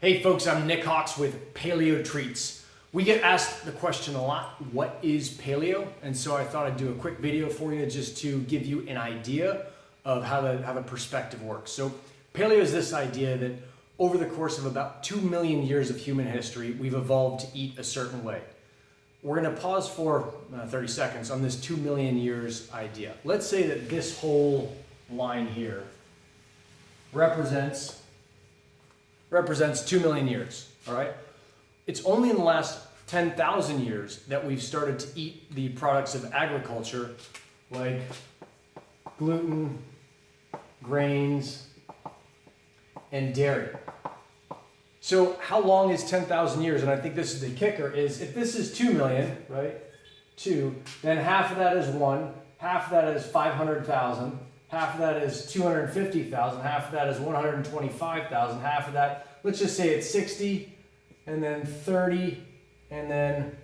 Hey folks, I'm Nick Hawks with Paleo Treats. We get asked the question a lot, what is paleo? And so I thought I'd do a quick video for you just to give you an idea of how the perspective works. So paleo is this idea that over the course of about 2 million years of human history, we've evolved to eat a certain way. We're going to pause for 30 seconds on this 2 million years idea. Let's say that this whole line here represents 2 million years, all right? It's only in the last 10,000 years that we've started to eat the products of agriculture like gluten, grains, and dairy. So how long is 10,000 years? And I think this is the kicker, is if this is 2 million, right, 2, then half of that is 1, half of that is 500,000, half of that is 250,000, half of that is 125,000, half of that, let's just say it's 60, and then 30, and then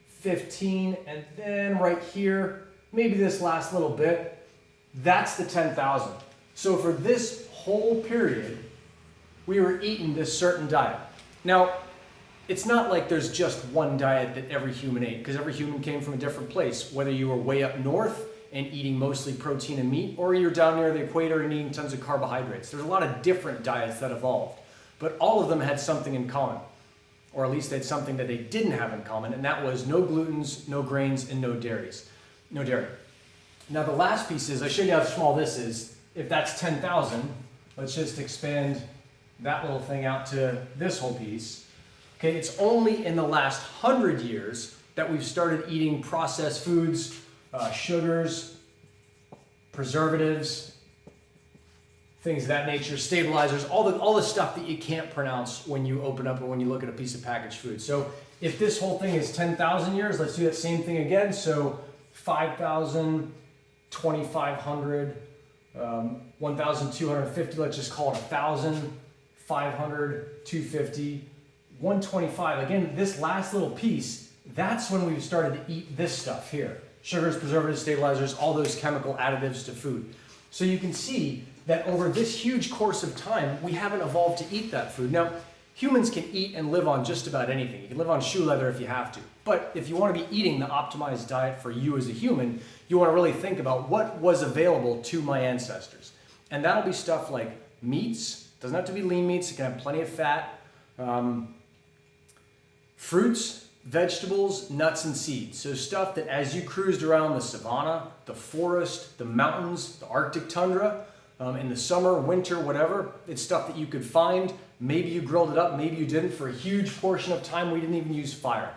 15, and then right here, maybe this last little bit, that's the 10,000. So for this whole period, we were eating this certain diet. Now, it's not like there's just one diet that every human ate, because every human came from a different place, whether you were way up north and eating mostly protein and meat, or you're down near the equator and eating tons of carbohydrates. There's a lot of different diets that evolved, but all of them had something in common, or at least they had something that they didn't have in common, and that was no glutens, no grains, and no dairy. Now the last piece is, I showed you how small this is. If that's 10,000, let's just expand that little thing out to this whole piece. Okay, it's only in the last 100 years that we've started eating processed foods, sugars, preservatives, things of that nature, stabilizers, all the stuff that you can't pronounce when you open up or when you look at a piece of packaged food. So if this whole thing is 10,000 years, let's do that same thing again. So 5,000, 2,500, 1,250, let's just call it 1,000, 500, 250, 125. Again, this last little piece, that's when we've started to eat this stuff here. Sugars, preservatives, stabilizers, all those chemical additives to food. So you can see that over this huge course of time, we haven't evolved to eat that food. Now, humans can eat and live on just about anything. You can live on shoe leather if you have to. But if you want to be eating the optimized diet for you as a human, you want to really think about what was available to my ancestors. And that'll be stuff like meats. Doesn't have to be lean meats. It can have plenty of fat. Fruits, vegetables, nuts, and seeds. So stuff that as you cruised around the savanna, the forest, the mountains, the Arctic tundra, in the summer, winter, whatever, it's stuff that you could find. Maybe you grilled it up, maybe you didn't. For a huge portion of time, we didn't even use fire.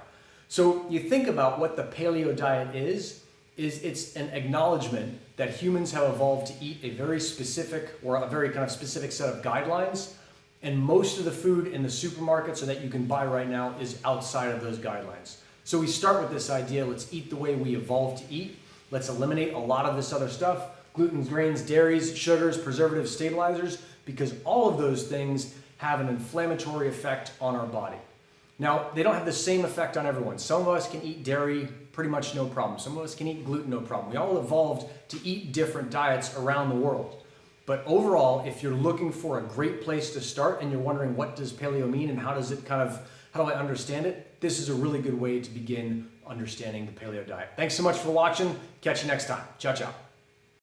So you think about what the paleo diet is it's an acknowledgement that humans have evolved to eat a very specific or a very kind of specific set of guidelines. And most of the food in the supermarkets or that you can buy right now is outside of those guidelines. So we start with this idea, let's eat the way we evolved to eat. Let's eliminate a lot of this other stuff, gluten, grains, dairies, sugars, preservatives, stabilizers, because all of those things have an inflammatory effect on our body. Now, they don't have the same effect on everyone. Some of us can eat dairy pretty much no problem. Some of us can eat gluten no problem. We all evolved to eat different diets around the world. But overall, if you're looking for a great place to start and you're wondering what does paleo mean and how do I understand it, this is a really good way to begin understanding the paleo diet. Thanks so much for watching. Catch you next time. Ciao, ciao.